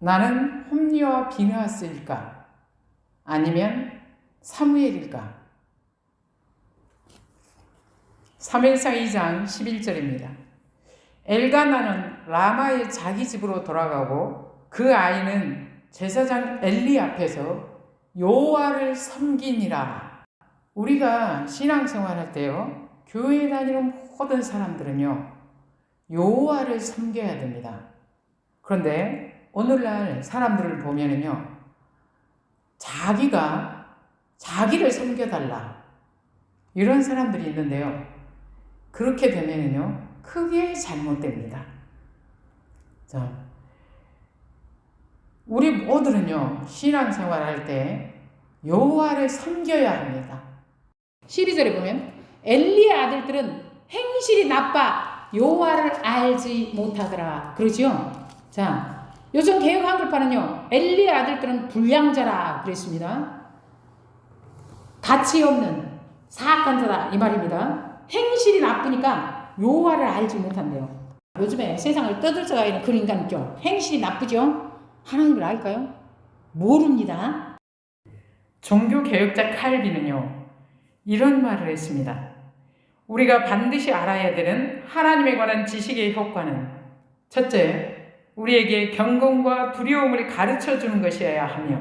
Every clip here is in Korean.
나는 홈리와 비느하스일까? 아니면 사무엘일까? 사무엘상 2장 11절입니다. 엘가나는 라마의 자기 집으로 돌아가고 그 아이는 제사장 엘리 앞에서 여호와를 섬기니라. 우리가 신앙생활할 때요, 교회 다니는 모든 사람들은요, 여호와를 섬겨야 됩니다. 그런데 오늘날 사람들을 보면은요, 자기를 섬겨달라, 이런 사람들이 있는데요, 그렇게 되면은요, 크게 잘못됩니다. 자, 우리 모두는요, 신앙생활할 때 여호와를 섬겨야 합니다. 12절에 보면 엘리의 아들들은 행실이 나빠 여호와를 알지 못하더라, 그러죠? 자, 요즘 개역 한글판은요, 엘리의 아들들은 불량자라 그랬습니다. 가치 없는 사악한 자다, 이 말입니다. 행실이 나쁘니까 여호와를 알지 못한대요. 요즘에 세상을 떠들썩하게 있는 그런 인간 있죠. 행실이 나쁘죠? 하나님을 알까요? 모릅니다. 종교개혁자 칼빈은요, 이런 말을 했습니다. 우리가 반드시 알아야 되는 하나님에 관한 지식의 효과는, 첫째, 우리에게 경건과 두려움을 가르쳐주는 것이어야 하며,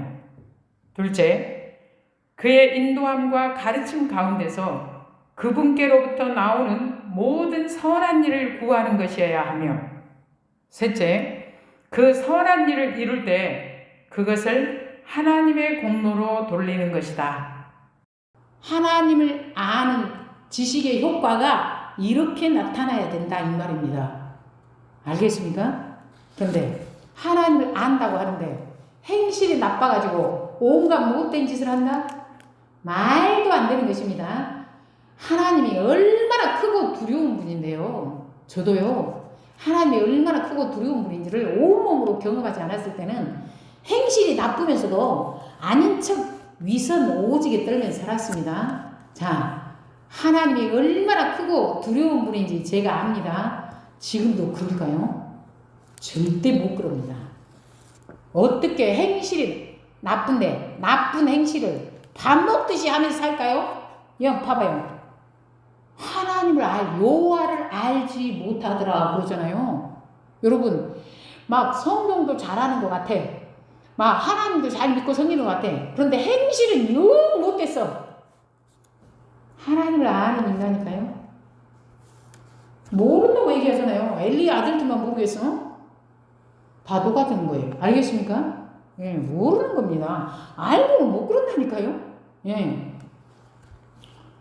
둘째, 그의 인도함과 가르침 가운데서 그분께로부터 나오는 모든 선한 일을 구하는 것이어야 하며, 셋째, 그 선한 일을 이룰 때 그것을 하나님의 공로로 돌리는 것이다. 하나님을 아는 지식의 효과가 이렇게 나타나야 된다, 이 말입니다. 알겠습니까? 그런데 하나님을 안다고 하는데 행실이 나빠가지고 온갖 못된 짓을 한다? 말도 안 되는 것입니다. 하나님이 얼마나 크고 두려운 분인데요, 저도요, 하나님이 얼마나 크고 두려운 분인지를 온몸으로 경험하지 않았을 때는 행실이 나쁘면서도 아닌 척 위선 오지게 떨면서 살았습니다. 자, 하나님이 얼마나 크고 두려운 분인지 제가 압니다. 지금도 그럴까요? 절대 못 그럽니다. 어떻게 행실이 나쁜데 나쁜 행실을 밥 먹듯이 하면서 살까요? 봐봐요. 하나님을 여호와를 알지 못하더라 그러잖아요. 여러분, 막 성경도 잘하는 것 같아. 막 하나님도 잘 믿고 섬기는 것 같아. 그런데 행실은 영 못됐어. 하나님을 아는 인간일까요? 모른다고 얘기하잖아요. 엘리 아들들만 모르겠어? 다 똑같은 거예요. 알겠습니까? 예, 모르는 겁니다. 알고는 못 그런다니까요. 예.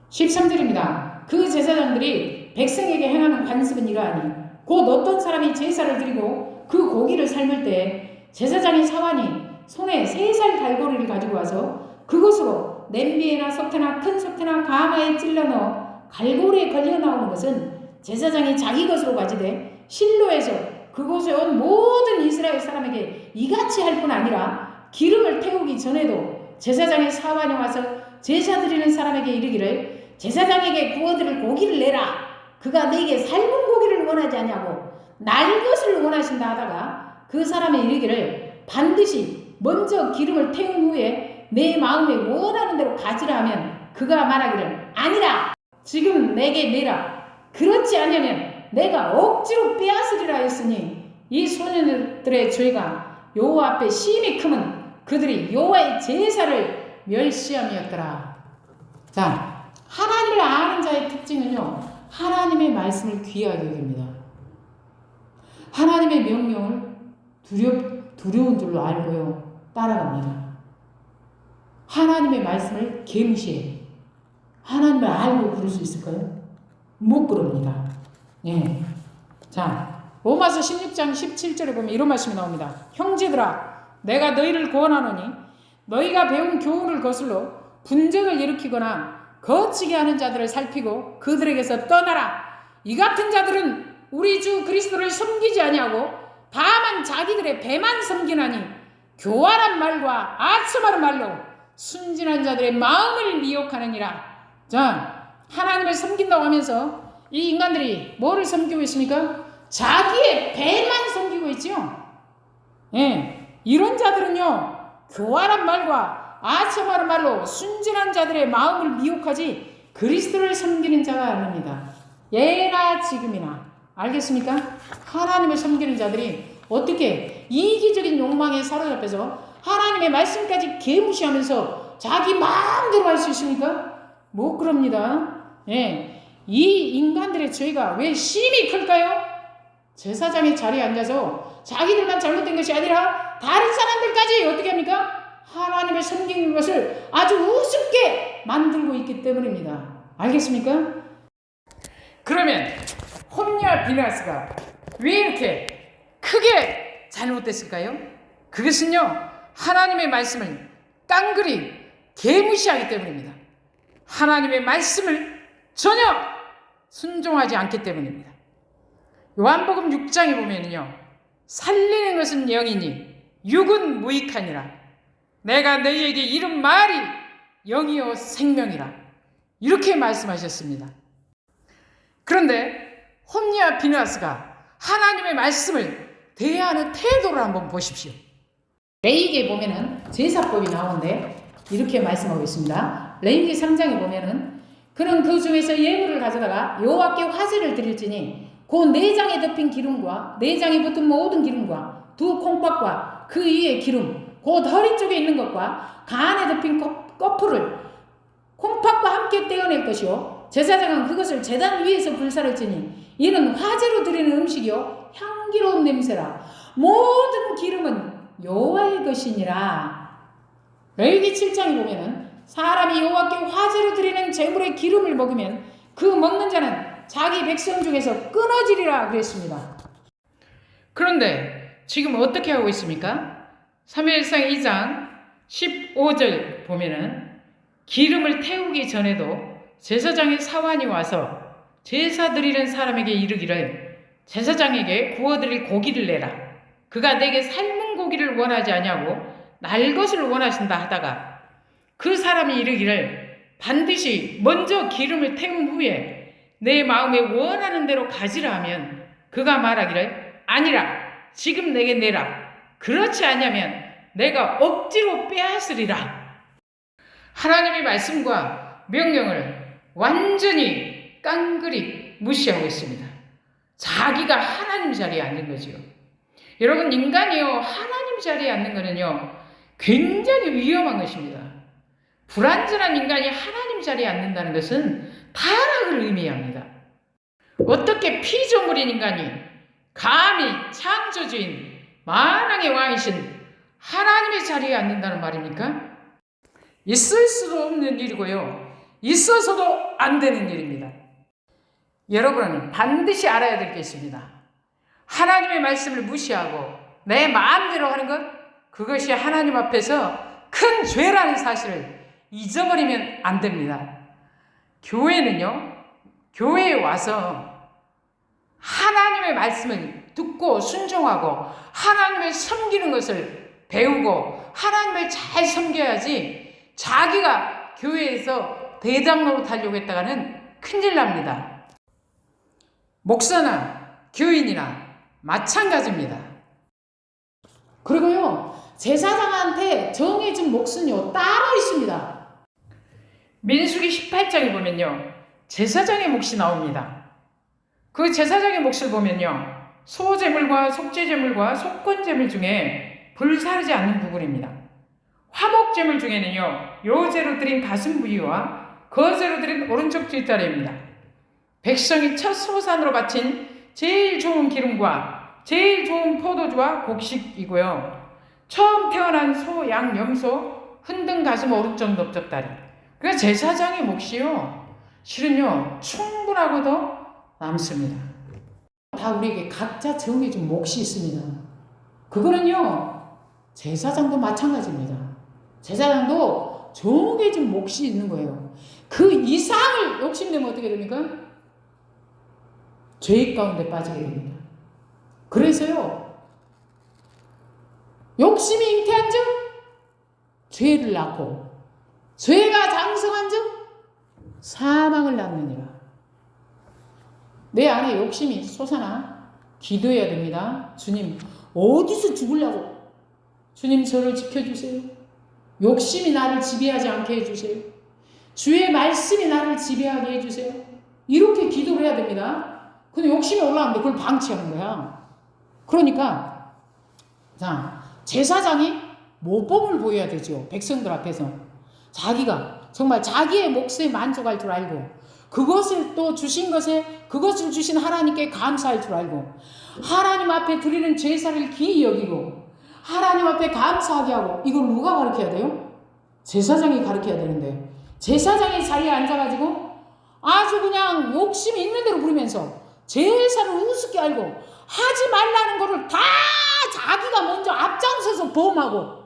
13절입니다. 그 제사장들이 백성에게 행하는 관습은 이러하니 곧 어떤 사람이 제사를 드리고 그 고기를 삶을 때 제사장의 사환이 손에 3살 갈고리를 가지고 와서 그것으로 냄비에나 석태나 큰 석태나 가마에 찔러 넣어 갈고리에 걸려 나오는 것은 제사장이 자기 것으로 가지되 실로에서 그곳에 온 모든 이스라엘 사람에게 이같이 할 뿐 아니라 기름을 태우기 전에도 제사장의 사환이 와서 제사 드리는 사람에게 이르기를 제사장에게 구워드릴 고기를 내라. 그가 내게 삶은 고기를 원하지 아니하고 날 것을 원하신다 하다가 그 사람의 이르기를 반드시 먼저 기름을 태운 후에 내 마음에 원하는 대로 가지라 하면 그가 말하기를 아니라 지금 내게 내라. 그렇지 않으면 내가 억지로 빼앗으리라 했으니 이 소년들의 죄가 여호와 앞에 심히 크면 그들이 여호와의 제사를 멸시함이었더라. 자, 하나님을 아는 자의 특징은요, 하나님의 말씀을 귀하게 여깁니다. 하나님의 명령을 두려운 줄로 알고요, 따라갑니다. 하나님의 말씀을 계무시해. 하나님을 알고 그럴 수 있을까요? 못 그럽니다. 예. 자, 로마서 16장 17절에 보면 이런 말씀이 나옵니다. 형제들아, 내가 너희를 구원하노니 너희가 배운 교훈을 거슬러 분쟁을 일으키거나 거치게 하는 자들을 살피고 그들에게서 떠나라. 이 같은 자들은 우리 주 그리스도를 섬기지 아니하고 다만 자기들의 배만 섬기나니 교활한 말과 아첨하는 말로 순진한 자들의 마음을 미혹하느니라. 자, 하나님을 섬긴다고 하면서 이 인간들이 뭐를 섬기고 있습니까? 자기의 배만 섬기고 있죠. 예, 이런 자들은요, 교활한 말과 아첨하는 말로 순진한 자들의 마음을 미혹하지 그리스도를 섬기는 자가 아닙니다. 예나 지금이나. 알겠습니까? 하나님을 섬기는 자들이 어떻게 이기적인 욕망에 사로잡혀서 하나님의 말씀까지 개무시하면서 자기 마음대로 할 수 있습니까? 못 그럽니다. 예. 이 인간들의 죄가 왜 심히 클까요? 제사장의 자리에 앉아서 자기들만 잘못된 것이 아니라 다른 사람들까지 어떻게 합니까? 하나님을 섬기는 것을 아주 우습게 만들고 있기 때문입니다. 알겠습니까? 그러면 홈리와 비나스가 왜 이렇게 크게 잘못됐을까요? 그것은요, 하나님의 말씀을 깡그리 개무시하기 때문입니다. 하나님의 말씀을 전혀 순종하지 않기 때문입니다. 요한복음 6장에 보면요, 살리는 것은 영이니 육은 무익하니라. 내가 너희에게 이른 말이 영이요 생명이라. 이렇게 말씀하셨습니다. 그런데 홈리와 비나스가 하나님의 말씀을 대하는 태도를 한번 보십시오. 레위기에 보면은 제사법이 나오는데 이렇게 말씀하고 있습니다. 레위기 3장에 보면은 그는 그 중에서 예물을 가져다가 여호와께 화제를 드릴지니 그 내장에 덮인 기름과 내장에 붙은 모든 기름과 두 콩팥과 그 위에 기름 그 허리 쪽에 있는 것과 간에 덮인 거풀을 콩팥과 함께 떼어낼 것이요 제사장은 그것을 제단 위에서 불사를지니 이는 화제로 드리는 음식이요 향기로운 냄새라. 모든 기름은 여호와의 것이니라. 레위기 7장에 보면은 사람이 여호와께 화제로 드리는 제물의 기름을 먹으면 그 먹는 자는 자기 백성 중에서 끊어지리라 그랬습니다. 그런데 지금 어떻게 하고 있습니까? 사무엘상 2장 15절 보면은 기름을 태우기 전에도 제사장의 사환이 와서 제사 드리는 사람에게 이르기를 제사장에게 구워드릴 고기를 내라. 그가 내게 삶은 고기를 원하지 아니하고 날 것을 원하신다 하다가 그 사람이 이르기를 반드시 먼저 기름을 태운 후에 내 마음에 원하는 대로 가지라 하면 그가 말하기를 아니라 지금 내게 내라. 그렇지 않으면 내가 억지로 빼앗으리라. 하나님의 말씀과 명령을 완전히 깡그리 무시하고 있습니다. 자기가 하나님 자리에 앉는 거죠. 여러분, 인간이요 하나님 자리에 앉는 거는요 굉장히 위험한 것입니다. 불완전한 인간이 하나님 자리에 앉는다는 것은 타락을 의미합니다. 어떻게 피조물인 인간이 감히 창조주인 만왕의 왕이신 하나님의 자리에 앉는다는 말입니까? 있을 수도 없는 일이고요, 있어서도 안 되는 일입니다. 여러분은 반드시 알아야 될 게 있습니다. 하나님의 말씀을 무시하고 내 마음대로 하는 것, 그것이 하나님 앞에서 큰 죄라는 사실을 잊어버리면 안 됩니다. 교회는요, 교회에 와서 하나님의 말씀을 듣고 순종하고 하나님을 섬기는 것을 배우고 하나님을 잘 섬겨야지 자기가 교회에서 대장 노릇하려고 했다가는 큰일 납니다. 목사나 교인이나 마찬가지입니다. 그리고요, 제사장한테 정해진 몫은요 따로 있습니다. 민수기 18장에 보면요 제사장의 몫이 나옵니다. 그 제사장의 몫을 보면요 소제물과 속죄제물과 속건제물 중에 불사르지 않는 부분입니다. 화목제물 중에는요 요제로 드린 가슴 부위와 거제로 드린 오른쪽 뒷다리입니다. 백성이 첫 소산으로 바친 제일 좋은 기름과 제일 좋은 포도주와 곡식이고요. 처음 태어난 소, 양, 염소, 흔든 가슴 오른쪽 넓적다리. 그러니까 제사장의 몫이요 실은요 충분하고 더 남습니다. 다 우리에게 각자 정해진 몫이 있습니다. 그거는요 제사장도 마찬가지입니다. 제사장도 정해진 몫이 있는 거예요. 그 이상을 욕심내면 어떻게 됩니까? 죄 가운데 빠지게 됩니다. 그래서요 욕심이 잉태한 즉 죄를 낳고 죄가 장성한 즉 사망을 낳느니라. 내 안에 욕심이 솟아나 기도해야 됩니다. 주님, 어디서 죽으려고 주님 저를 지켜주세요. 욕심이 나를 지배하지 않게 해주세요. 주의 말씀이 나를 지배하게 해주세요. 이렇게 기도를 해야 됩니다. 근데 욕심이 올라오는데 그걸 방치하는 거야. 그러니까 자, 제사장이 모범을 보여야 되죠. 백성들 앞에서. 자기가 정말 자기의 몫에 만족할 줄 알고 그것을 또 주신 것에 그것을 주신 하나님께 감사할 줄 알고 하나님 앞에 드리는 제사를 기이 여기고 하나님 앞에 감사하게 하고 이걸 누가 가르쳐야 돼요? 제사장이 가르쳐야 되는데 제사장이 자리에 앉아가지고 아주 그냥 욕심이 있는 대로 부리면서 제사를 우습게 알고 하지 말라는 거를 다 자기가 먼저 앞장서서 범하고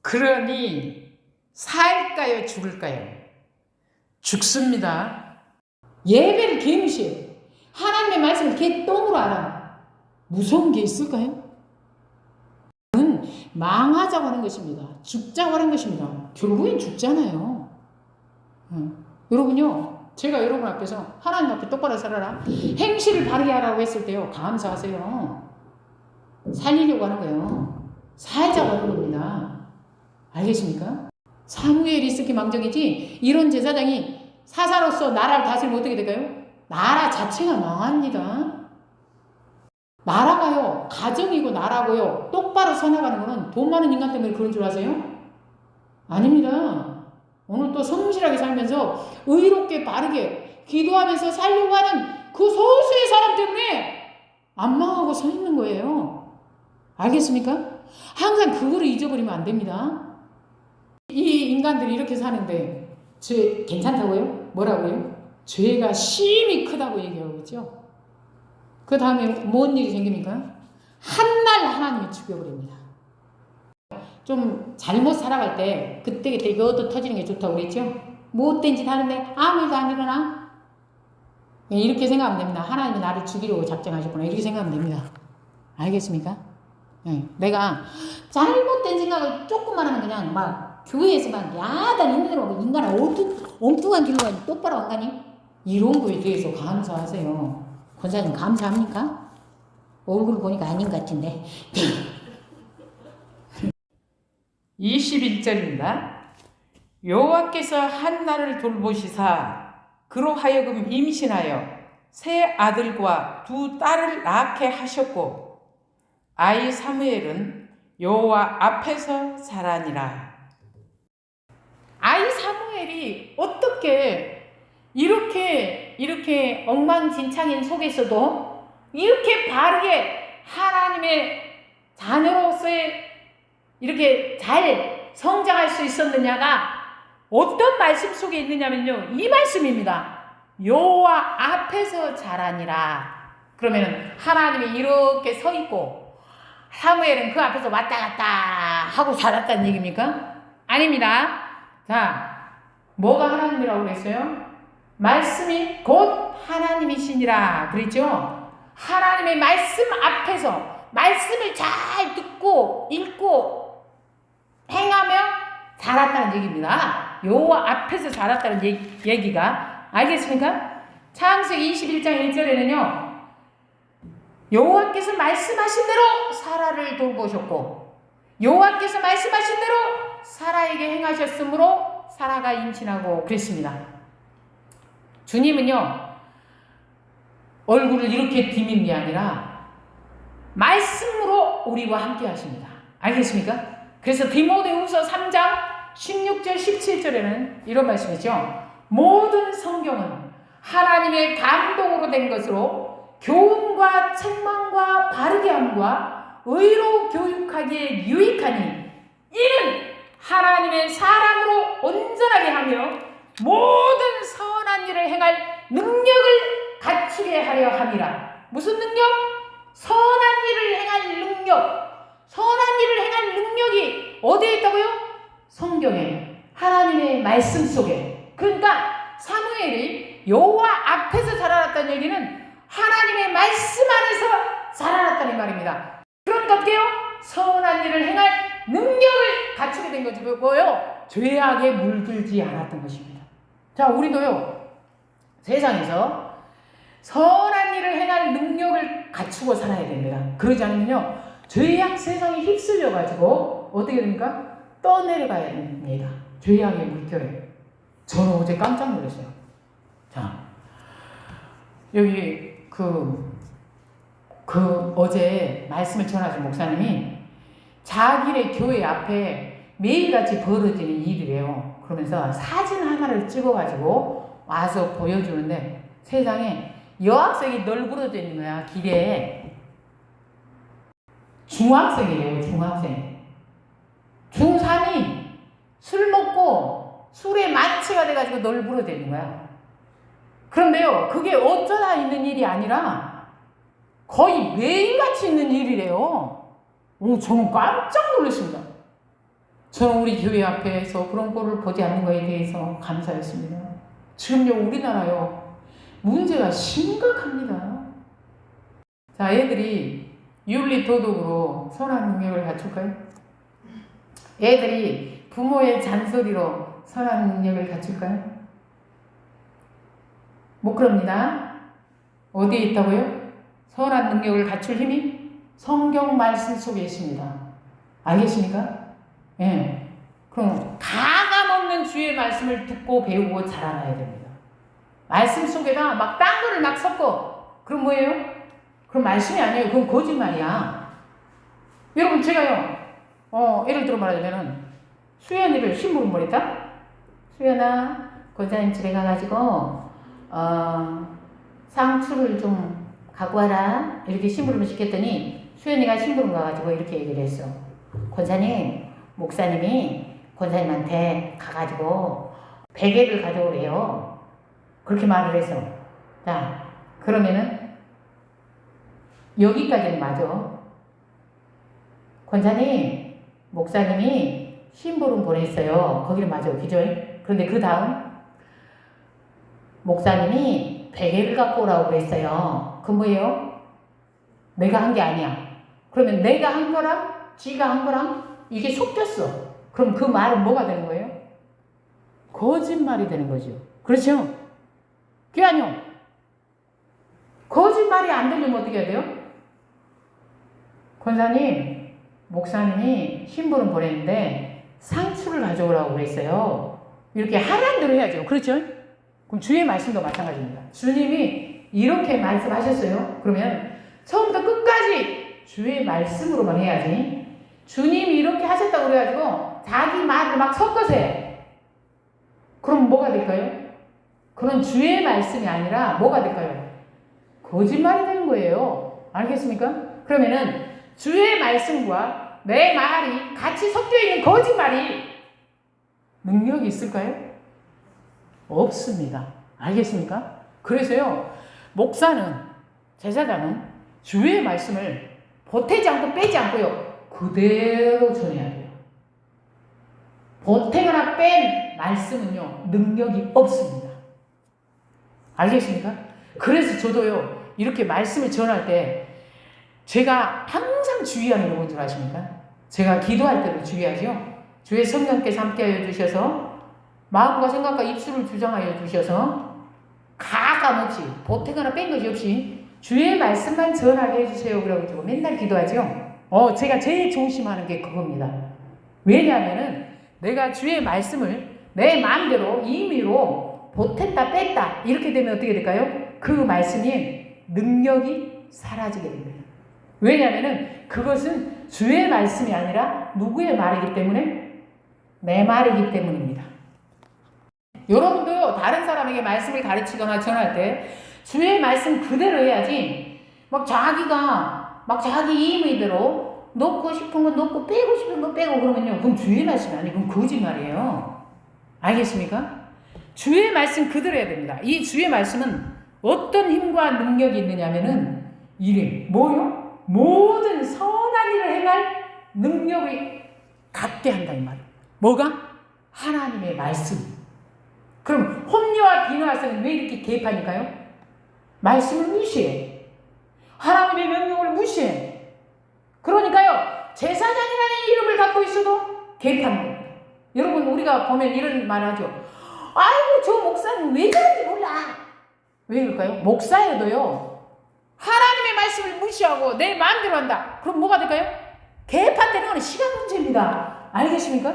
그러니 살까요 죽을까요? 죽습니다. 예배를 개무시해요. 하나님의 말씀을 개똥으로 알아. 무서운 게 있을까요? 망하자고 하는 것입니다. 죽자고 하는 것입니다. 결국엔 죽잖아요. 여러분요, 제가 여러분 앞에서 하나님 앞에 똑바로 살아라. 행실을 바르게 하라고 했을 때요, 감사하세요. 살리려고 하는 거예요. 살자고 하는 겁니다. 알겠습니까? 사무엘이 있었기 망정이지 이런 제사장이 사사로서 나라를 다스리면 어떻게 될까요? 나라 자체가 망합니다. 나라가요, 가정이고 나라고요, 똑바로 서나가는 거는 돈 많은 인간 때문에 그런 줄 아세요? 아닙니다. 오늘 또 성실하게 살면서 의롭게 바르게 기도하면서 살려고 하는 그 소수의 사람 때문에 안 망하고 서 있는 거예요. 알겠습니까? 항상 그거를 잊어버리면 안 됩니다. 이 인간들이 이렇게 사는데 죄 괜찮다고요? 뭐라고요? 죄가 심히 크다고 얘기하고 있죠. 그 다음에 뭔 일이 생깁니까? 한날 하나님이 죽여버립니다. 좀 잘못 살아갈 때 그때 이것도 터지는 게 좋다고 그랬죠. 못된 짓 하는데 아무 일도 안 일어나? 이렇게 생각하면 됩니다. 하나님이 나를 죽이려고 작정하셨구나 이렇게 생각하면 됩니다. 알겠습니까? 내가 잘못된 생각을 조금만 하면 그냥 막 교회에서 막 야단 있는 대로 인간을 엉뚱한 길로 가니 똑바로 안 가니? 이런 거에 대해서 감사하세요. 권사님 감사합니까? 얼굴 보니까 아닌 것 같은데. 21절입니다. 여호와께서 한나를 돌보시사 그로 하여금 임신하여 세 아들과 두 딸을 낳게 하셨고 아이 사무엘은 여호와 앞에서 자라니라. 아이 사무엘이 어떻게 이렇게 엉망진창인 속에서도 이렇게 바르게 하나님의 자녀로서의 이렇게 잘 성장할 수 있었느냐가 어떤 말씀 속에 있느냐면요, 이 말씀입니다. 여호와 앞에서 자라니라. 그러면 하나님이 이렇게 서 있고 사무엘은 그 앞에서 왔다 갔다 하고 자랐다는 얘기입니까? 아닙니다. 자, 뭐가 하나님이라고 그랬어요? 말씀이 곧 하나님이시니라 그랬죠? 하나님의 말씀 앞에서 말씀을 잘 듣고 읽고 행하며 자랐다는 얘기입니다. 여호와 앞에서 자랐다는 얘기가 알겠습니까? 창세기 21장 1절에는요. 여호와께서 말씀하신 대로 사라를 돌보셨고 여호와께서 말씀하신 대로 사라에게 행하셨으므로 사라가 임신하고 그랬습니다. 주님은요. 얼굴을 이렇게 비민 게 아니라 말씀으로 우리와 함께 하십니다. 알겠습니까? 그래서 디모데후서 3장 16절 17절에는 이런 말씀이죠. 모든 성경은 하나님의 감동으로 된 것으로 교훈과 책망과 바르게 함과 의로 교육하기에 유익하니 이는 하나님의 사람으로 온전하게 하며 모든 선한 일을 행할 능력을 갖추게 하려 함이라. 무슨 능력? 선한 일을 행할 능력. 선한 일을 행할 능력이 어디에 있다고요? 성경에, 하나님의 말씀 속에. 그러니까 사무엘이 여호와 앞에서 자라났다는 얘기는 하나님의 말씀 안에서 자라났다는 말입니다. 그러니까 어때요? 선한 일을 행할 능력을 갖추게 된 거지. 뭐요? 죄악에 물들지 않았던 것입니다. 자, 우리도요, 세상에서 선한 일을 행할 능력을 갖추고 살아야 됩니다. 그러지 않으면요, 죄악 세상에 휩쓸려가지고 어떻게 됩니까? 떠내려가야 됩니다. 죄악의 물결에. 저는 어제 깜짝 놀랐어요. 자, 여기 어제 말씀을 전하신 목사님이 자기네 교회 앞에 매일같이 벌어지는 일이래요. 그러면서 사진 하나를 찍어가지고 와서 보여주는데 세상에 여학생이 널브러져 있는 거야. 길에. 중학생이래요. 중학생. 중3이 술 먹고 술에 만취가 돼가지고 널브러져 있는 거야. 그런데요, 그게 어쩌다 있는 일이 아니라 거의 매일같이 있는 일이래요. 저는 깜짝 놀랐습니다. 저는 우리 교회 앞에서 그런 꼴을 보지 않는 거에 대해서 감사했습니다. 지금요, 우리나라요, 문제가 심각합니다. 자, 애들이 윤리 도덕으로 선한 능력을 갖출까요? 애들이 부모의 잔소리로 선한 능력을 갖출까요? 못 그럽니다. 어디에 있다고요? 선한 능력을 갖출 힘이 성경 말씀 속에 있습니다. 알겠습니까? 예. 그럼 가감없는 주의 말씀을 듣고 배우고 자라나야 됩니다. 말씀 속에다 막 딴 거를 막 섞어. 그럼 뭐예요? 그럼 말씀이 아니에요. 그건 거짓말이야. 여러분, 제가요, 예를 들어 말하자면은, 수연이를 심부름 보냈다? 수연아, 권사님 집에 가가지고, 상추를 좀 갖고 와라. 이렇게 심부름을 시켰더니, 수연이가 심부름 가가지고 이렇게 얘기를 했어. 권사님, 목사님이 권사님한테 가가지고, 베개를 가져오래요. 그렇게 말을 했어. 자, 그러면은, 여기까지는 맞아. 권사님, 목사님이 심부름 보냈어요. 거기는 맞아. 그죠? 그런데 그 다음, 목사님이 베개를 갖고 오라고 그랬어요. 그 뭐예요? 내가 한 게 아니야. 그러면 내가 한 거랑 지가 한 거랑 이게 섞였어. 그럼 그 말은 뭐가 되는 거예요? 거짓말이 되는 거죠. 그렇죠? 그게 아니요. 거짓말이 안 되려면 어떻게 해야 돼요? 권사님, 목사님이 심부름 보냈는데 상추를 가져오라고 그랬어요. 이렇게 하라는 대로 해야죠. 그렇죠? 그럼 주의 말씀도 마찬가지입니다. 주님이 이렇게 말씀하셨어요. 그러면 처음부터 끝까지 주의 말씀으로만 해야지. 주님이 이렇게 하셨다고 그래가지고 자기 말을 막 섞어서 해. 그럼 뭐가 될까요? 그건 주의 말씀이 아니라 뭐가 될까요? 거짓말이 되는 거예요. 알겠습니까? 그러면은 주의 말씀과 내 말이 같이 섞여 있는 거짓말이 능력이 있을까요? 없습니다. 알겠습니까? 그래서요, 목사는, 제사장은 주의 말씀을 보태지 않고 빼지 않고요, 그대로 전해야 돼요. 보태거나 뺀 말씀은요, 능력이 없습니다. 알겠습니까? 그래서 저도요, 이렇게 말씀을 전할 때 제가 항상 주의하는 게 뭔 줄 아십니까? 제가 기도할 때도 주의하죠. 주의 성령께서 함께하여 주셔서 마음과 생각과 입술을 주장하여 주셔서 가감없이 보태거나 뺀 것이 없이 주의 말씀만 전하게 해주세요. 그러고 맨날 기도하죠. 제가 제일 조심하는 게 그겁니다. 왜냐하면은 내가 주의 말씀을 내 마음대로 임의로 보탰다 뺐다 이렇게 되면 어떻게 될까요? 그 말씀이 능력이 사라지게 됩니다. 왜냐하면은 그것은 주의 말씀이 아니라 누구의 말이기 때문에? 내 말이기 때문입니다. 여러분도 다른 사람에게 말씀을 가르치거나 전할 때 주의 말씀 그대로 해야지 막 자기 임의대로 넣고 싶은 거 넣고 빼고 싶은 거 빼고 그러면요, 그건 주의 말씀이 아니고 그건 거짓말이에요. 알겠습니까? 주의 말씀 그대로 해야 됩니다. 이 주의 말씀은 어떤 힘과 능력이 있느냐면은 이래 뭐요? 모든 선한 일을 행할 능력을 갖게 한다 이 말이에요. 뭐가? 하나님의 말씀. 그럼 홈리와 비누아스는 왜 이렇게 개입하니까요? 말씀을 무시해. 하나님의 명령을 무시해. 그러니까요, 제사장이라는 이름을 갖고 있어도 개입하는 겁니다. 여러분, 우리가 보면 이런 말 하죠. 아이고, 저 목사님 왜 그런지 몰라. 왜 그럴까요? 목사여도요, 하나님의 말씀을 무시하고 내 마음대로 한다. 그럼 뭐가 될까요? 개판되는 건 시간 문제입니다. 알겠습니까?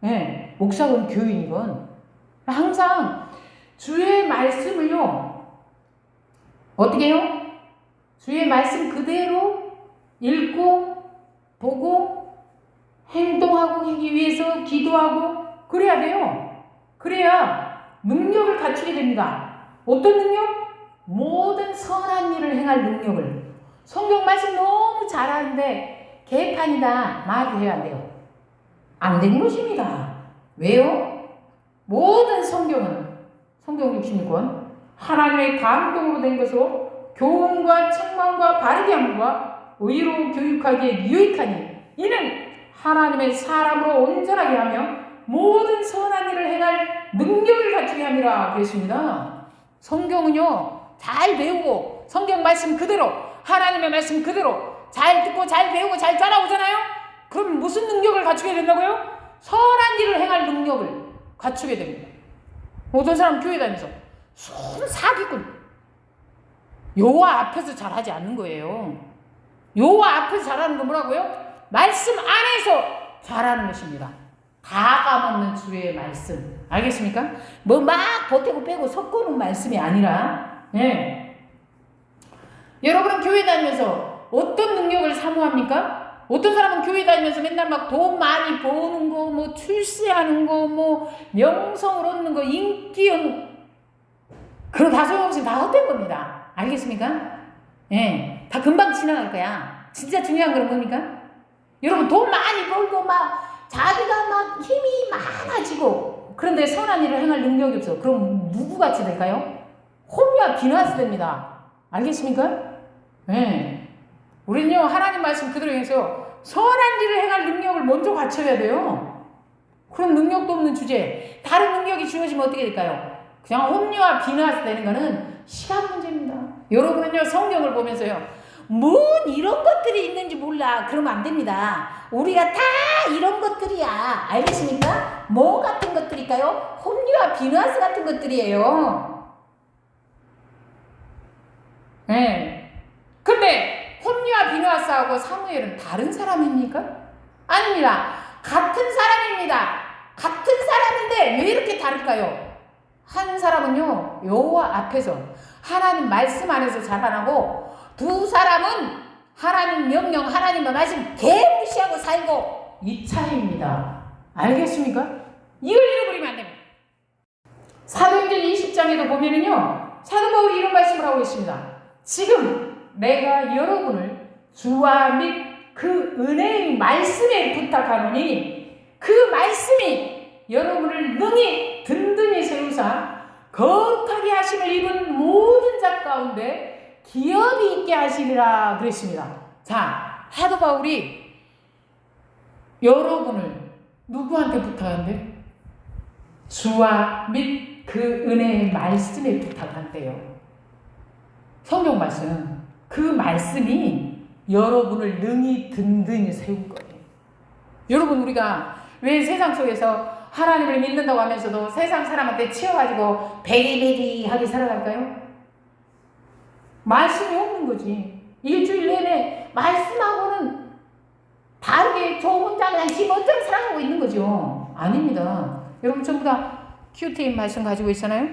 네, 목사건 교인이건 항상 주의 말씀을요, 어떻게 해요? 주의 말씀 그대로 읽고 보고 행동하고 하기 위해서 기도하고 그래야 돼요. 그래야 능력을 갖추게 됩니다. 어떤 능력? 모든 선한 일을 행할 능력을. 성경 말씀 너무 잘하는데 개판이다 말을 해야 안 돼요. 안 되는 것입니다. 왜요? 모든 성경은 성경 66권 하나님의 감동으로 된 것으로 교훈과 책망과 바르게 함과 의로 교육하기에 유익하니 이는 하나님의 사람으로 온전하게 하며 모든 선한 일을 행할 능력을 갖추게 함이라 그랬습니다. 성경은요, 잘 배우고 성경 말씀 그대로 하나님의 말씀 그대로 잘 듣고 잘 배우고 잘 따라오잖아요. 그럼 무슨 능력을 갖추게 된다고요? 선한 일을 행할 능력을 갖추게 됩니다. 어떤 사람 교회 다니면서 순 사기꾼, 여호와 앞에서 잘하지 않는 거예요. 여호와 앞에서 잘하는 건 뭐라고요? 말씀 안에서 잘하는 것입니다. 다 까먹는 주의 말씀. 알겠습니까? 뭐 막 보태고 빼고 섞어놓은 말씀이 아니라, 예. 여러분은 교회 다니면서 어떤 능력을 사모합니까? 어떤 사람은 교회 다니면서 맨날 막 돈 많이 버는 거, 뭐 출세하는 거, 뭐 명성을 얻는 거, 인기 얻는 거. 그런 다 소용없이 다 헛된 겁니다. 알겠습니까? 예. 다 금방 지나갈 거야. 진짜 중요한 건 뭡니까? 여러분 돈 많이 벌고 막 자기가 막 힘이 많아지고 그런데 선한 일을 행할 능력이 없어. 그럼 누구같이 될까요? 홈리와 비나스 됩니다. 알겠습니까? 네. 우리는요 하나님 말씀 그대로 해서 선한 일을 행할 능력을 먼저 갖춰야 돼요. 그런 능력도 없는 주제에 다른 능력이 주어지면 어떻게 될까요? 그냥 홈리와 비나스 되는 거는 시간 문제입니다. 여러분은요 성경을 보면서요 뭔 이런 것들이 있는지 몰라 그러면 안 됩니다. 우리가 다 이런 것들이야. 알겠습니까? 뭐 같은 것들일까요? 홈리와 비누아스 같은 것들이에요. 네. 근데 홈리와 비누아스하고 사무엘은 다른 사람입니까? 아닙니다. 같은 사람입니다. 같은 사람인데 왜 이렇게 다를까요? 한 사람은요 여호와 앞에서 하나님 말씀 안에서 자라나고 두 사람은 하나님 명령, 하나님의 말씀 개무시하고 살고 이 차이입니다. 알겠습니까? 이걸 잃어버리면 안 됩니다. 사도행전 20장에도 보면은요, 사도 바울이 이런 말씀을 하고 있습니다. 지금 내가 여러분을 주와 및 그 은혜의 말씀에 부탁하노니 그 말씀이 여러분을 능히 든든히 세우사 거룩하게 하심을 입은 모든 자 가운데 기업이 있게 하시리라 그랬습니다. 자, 사도 바울이 여러분을 누구한테 부탁한대? 주와 및 그 은혜의 말씀에 부탁한대요. 성경 말씀. 그 말씀이 여러분을 능히 든든히 세울 거예요. 여러분 우리가 왜 세상 속에서 하나님을 믿는다고 하면서도 세상 사람한테 치여가지고 베리베리하게 살아갈까요? 말씀이 없는 거지. 일주일 내내 말씀하고는 다르게 저 혼자 그냥 지 멋대로 살아가고 있는 거죠. 아닙니다. 여러분 전부 다 큐티인 말씀 가지고 있잖아요.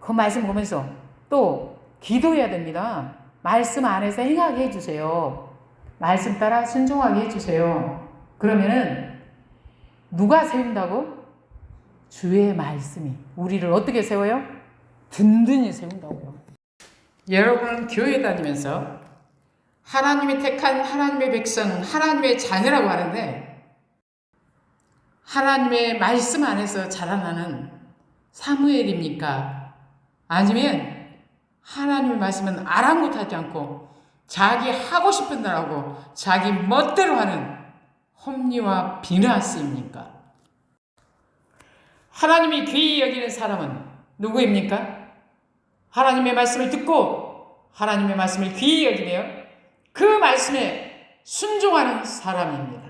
그 말씀 보면서 또 기도해야 됩니다. 말씀 안에서 행하게 해주세요. 말씀 따라 순종하게 해주세요. 그러면은 누가 세운다고? 주의 말씀이 우리를 어떻게 세워요? 든든히 세운다고요. 여러분은 교회 다니면서 하나님이 택한 하나님의 백성, 하나님의 자녀라고 하는데 하나님의 말씀 안에서 자라나는 사무엘입니까? 아니면 하나님의 말씀은 아랑곳하지 않고 자기 하고 싶은 대로 하고 자기 멋대로 하는 홈리와 비나스입니까? 하나님이 귀히 여기는 사람은 누구입니까? 하나님의 말씀을 듣고 하나님의 말씀을 귀히 여기며 그 말씀에 순종하는 사람입니다.